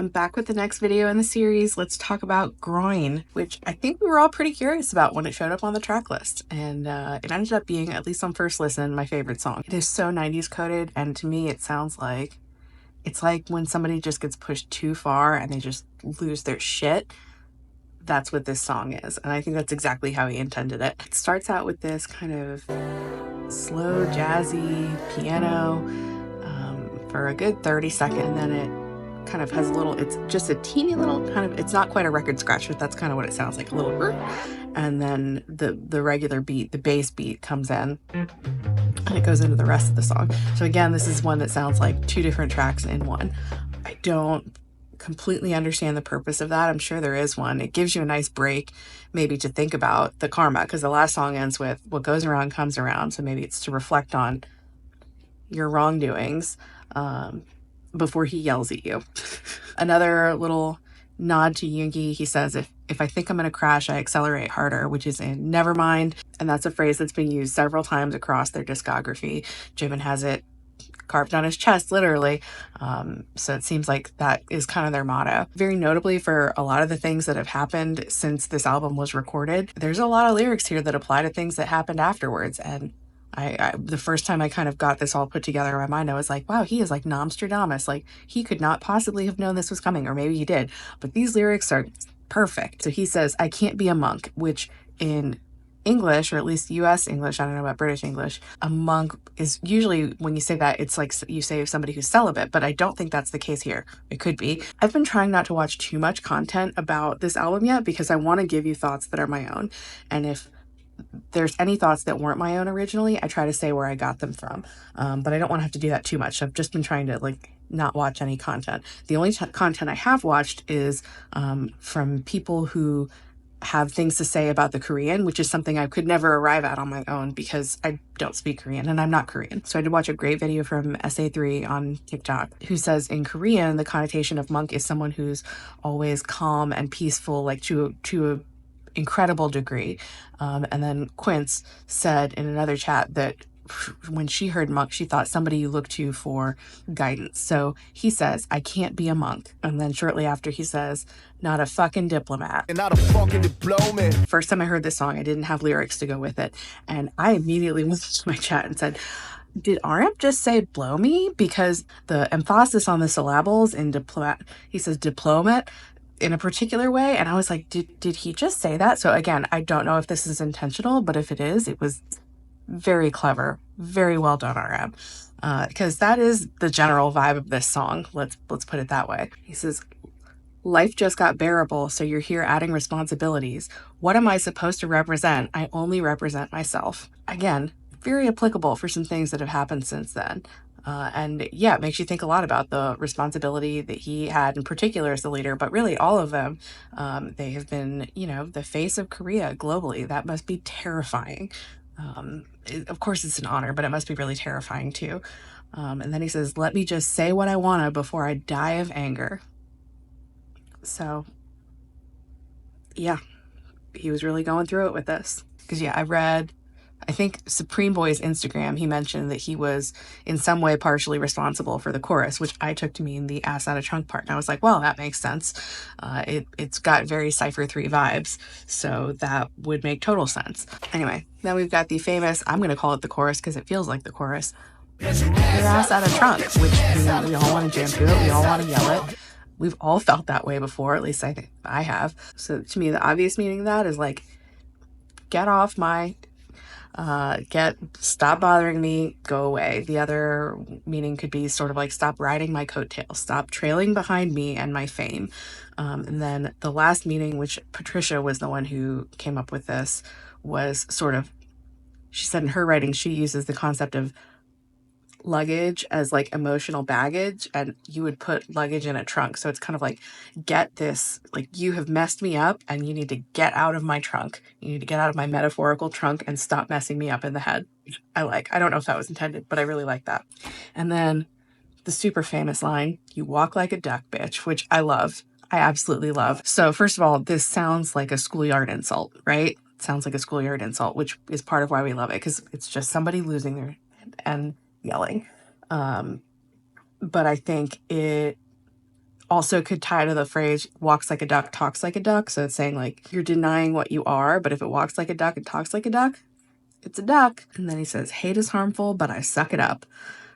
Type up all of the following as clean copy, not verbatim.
I'm back with the next video in the series. Let's talk about Groin, which I think we were all pretty curious about when it showed up on the track list. And it ended up being, at least on first listen, my favorite song. It is so 90s coded, and to me it sounds like, it's like when somebody just gets pushed too far and they just lose their shit. That's what this song is, and I think that's exactly how he intended it. It starts out with this kind of slow, jazzy piano for a good 30 seconds, and then it kind of has a little, it's just a teeny little kind of, it's not quite a record scratch, but that's kind of what it sounds like, a little, and then the regular beat, the bass beat comes in, and it goes into the rest of the song. So again, this is one that sounds like two different tracks in one. I don't completely understand the purpose of that. I'm sure there is one. It gives you a nice break maybe to think about the karma, because the last song ends with what goes around comes around, so maybe it's to reflect on your wrongdoings before he yells at you. Another little nod to Yoongi, he says, if I think I'm going to crash, I accelerate harder, which is in Nevermind, and that's a phrase that's been used several times across their discography. Jimin has it carved on his chest, literally. So it seems like that is kind of their motto. Very notably, for a lot of the things that have happened since this album was recorded, there's a lot of lyrics here that apply to things that happened afterwards. And I the first time I kind of got this all put together in my mind, I was like, wow, he is like Nostradamus. Like, he could not possibly have known this was coming, or maybe he did. But these lyrics are perfect. So he says, I can't be a monk, which in English, or at least US English, I don't know about British English, a monk is usually, when you say that, it's like you say somebody who's celibate, but I don't think that's the case here. It could be. I've been trying not to watch too much content about this album yet, because I want to give you thoughts that are my own. And if there's any thoughts that weren't my own originally, I try to say where I got them from. But I don't want to have to do that too much. I've just been trying to not watch any content. The only content I have watched is from people who have things to say about the Korean, which is something I could never arrive at on my own because I don't speak Korean and I'm not Korean. So I did watch a great video from SA3 on TikTok, who says in Korean, the connotation of monk is someone who's always calm and peaceful, like to a incredible degree. And then Quince said in another chat that when she heard monk, she thought somebody you look to for guidance. So he says, I can't be a monk. And then shortly after he says, not a fucking diplomat. And not a fucking diplomat. First time I heard this song, I didn't have lyrics to go with it. And I immediately went to my chat and said, did RM just say blow me? Because the emphasis on the syllables in diplomat, he says diplomat in a particular way, and I was like, did he just say that? So again, I don't know if this is intentional, but if it is, it was very clever, very well done, RM, because that is the general vibe of this song. Let's put it that way. He says, life just got bearable, so you're here adding responsibilities. What am I supposed to represent? I only represent myself. Again, very applicable for some things that have happened since then. And yeah, it makes you think a lot about the responsibility that he had in particular as the leader, but really all of them. They have been, the face of Korea globally. That must be terrifying. Of course it's an honor, but it must be really terrifying too. And then he says, let me just say what I want to before I die of anger. So yeah, he was really going through it with this. Because yeah, I think Supreme Boy's Instagram, he mentioned that he was in some way partially responsible for the chorus, which I took to mean the ass out of trunk part. And I was like, well, that makes sense. It's got very Cypher 3 vibes, so that would make total sense. Anyway, then we've got the famous, I'm going to call it the chorus because it feels like the chorus, your ass out of trunk, which we all want to jam to it. We all want to yell it. We've all felt that way before, at least I think I have. So to me, the obvious meaning of that is like, get off my... stop bothering me, go away. The other meaning could be sort of like, stop riding my coattails, stop trailing behind me and my fame. And then the last meaning, which Patricia was the one who came up with this, was sort of, she said in her writing, she uses the concept of luggage as like emotional baggage, and you would put luggage in a trunk. So it's kind of like, get this, like, you have messed me up and you need to get out of my trunk. You need to get out of my metaphorical trunk and stop messing me up in the head. I don't know if that was intended, but I really like that. And then the super famous line, you walk like a duck, bitch, which I love. I absolutely love. So first of all, this sounds like a schoolyard insult, right? It sounds like a schoolyard insult, which is part of why we love it, because it's just somebody losing their and yelling. But I think it also could tie to the phrase walks like a duck, talks like a duck. So it's saying like you're denying what you are, but if it walks like a duck and talks like a duck, it's a duck. And then he says, hate is harmful, but I suck it up,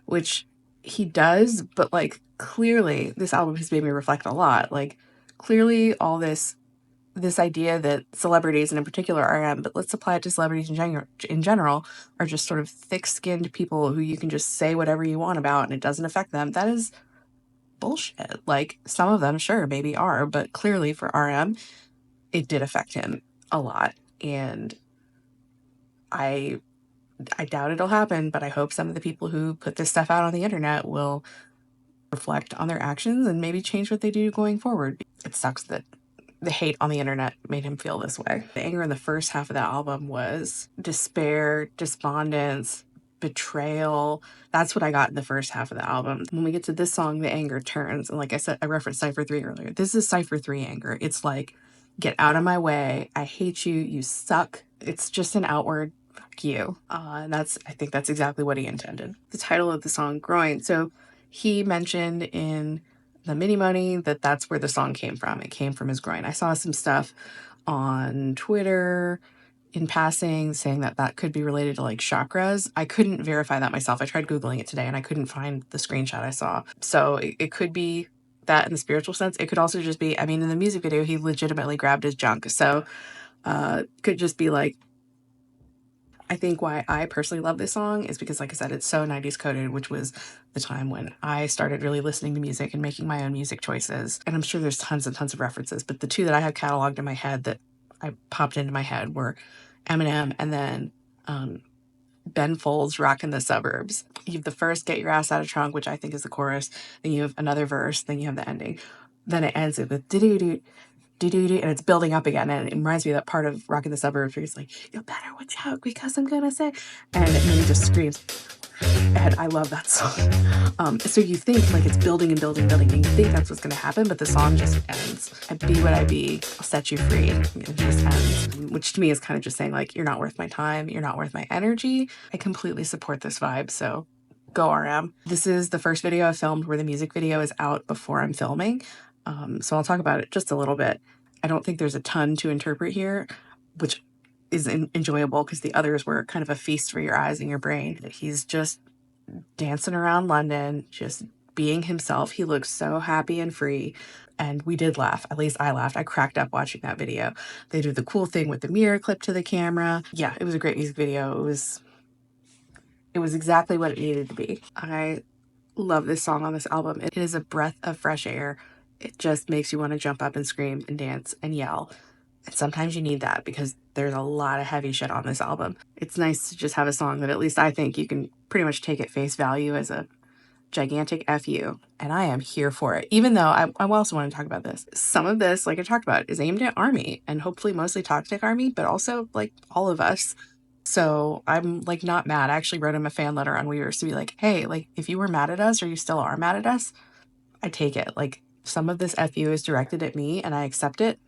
which he does. But like clearly this album has made me reflect a lot. Like clearly all this idea that celebrities, and in particular RM, but let's apply it to celebrities in general, are just sort of thick-skinned people who you can just say whatever you want about and it doesn't affect them. That is bullshit. Like some of them, sure, maybe are, but clearly for RM, it did affect him a lot. And I doubt it'll happen, but I hope some of the people who put this stuff out on the internet will reflect on their actions and maybe change what they do going forward. It sucks that the hate on the internet made him feel this way. The anger in the first half of the album was despair, despondence, betrayal. That's what I got in the first half of the album. When we get to this song, the anger turns. And like I said, I referenced Cypher 3 earlier. This is Cypher 3 anger. It's like, get out of my way. I hate you. You suck. It's just an outward fuck you. And I think that's exactly what he intended. The title of the song, Groin. So he mentioned in the Mini Money that's where the song came from. It came from his groin. I saw some stuff on Twitter in passing saying that could be related to like chakras. I couldn't verify that myself. I tried Googling it today and I couldn't find the screenshot I saw. So it could be that in the spiritual sense. It could also just be, I mean, in the music video, he legitimately grabbed his junk. So could just be like, I think why I personally love this song is because, like I said, it's so 90s coded, which was the time when I started really listening to music and making my own music choices. And I'm sure there's tons and tons of references, but the two that I have cataloged in my head that I popped into my head were Eminem and then Ben Folds, Rockin' the Suburbs. You have the first, Get Your Ass Out of Trunk, which I think is the chorus. Then you have another verse. Then you have the ending. Then it ends it with do-do-do, do-do-do, and it's building up again. And it reminds me of that part of Rockin' the Suburbs where he's like, you better watch out because I'm gonna say, and then he just screams. And I love that song. So you think like it's building and building and building, and you think that's what's gonna happen, but the song just ends. I be what I be, I'll set you free. It just ends, which to me is kind of just saying like, you're not worth my time, you're not worth my energy. I completely support this vibe, so go RM. This is the first video I filmed where the music video is out before I'm filming. So I'll talk about it just a little bit. I don't think there's a ton to interpret here, which is enjoyable because the others were kind of a feast for your eyes and your brain. He's just dancing around London, just being himself. He looks so happy and free. And we did laugh. At least I laughed. I cracked up watching that video. They do the cool thing with the mirror clip to the camera. Yeah, it was a great music video. It was exactly what it needed to be. I love this song on this album. It is a breath of fresh air. It just makes you want to jump up and scream and dance and yell. And sometimes you need that because there's a lot of heavy shit on this album. It's nice to just have a song that at least I think you can pretty much take at face value as a gigantic FU. And I am here for it. Even though I also want to talk about this. Some of this, like I talked about, is aimed at ARMY and hopefully mostly toxic ARMY, but also like all of us. So I'm like not mad. I actually wrote him a fan letter on Weavers to be like, hey, like if you were mad at us or you still are mad at us, I take it. Like some of this FU is directed at me and I accept it.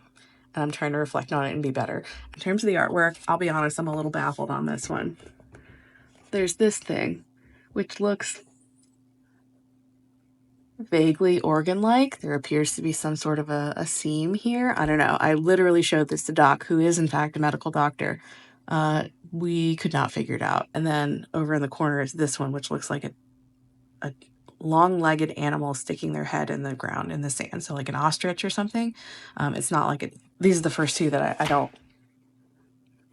And I'm trying to reflect on it and be better. In terms of the artwork, I'll be honest, I'm a little baffled on this one. There's this thing, which looks vaguely organ-like. There appears to be some sort of a seam here. I don't know. I literally showed this to Doc, who is in fact a medical doctor. We could not figure it out. And then over in the corner is this one, which looks like a long-legged animal sticking their head in the ground in the sand. So like an ostrich or something. It's not like these are the first two that I don't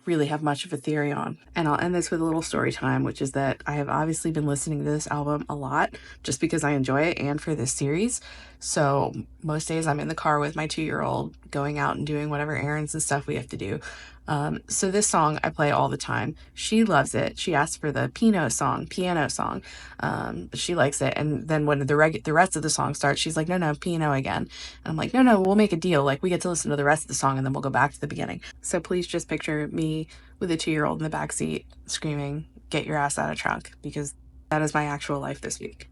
really have much of a theory on. And I'll end this with a little story time, which is that I have obviously been listening to this album a lot just because I enjoy it and for this series. So most days I'm in the car with my 2-year-old going out and doing whatever errands and stuff we have to do. So this song I play all the time. She loves it. She asked for the piano song. But she likes it. And then when the rest of the song starts, she's like, no, piano again. And I'm like, no, we'll make a deal. Like we get to listen to the rest of the song and then we'll go back to the beginning. So please just picture me with a 2-year-old in the backseat screaming, get your ass out of trunk, because that is my actual life this week.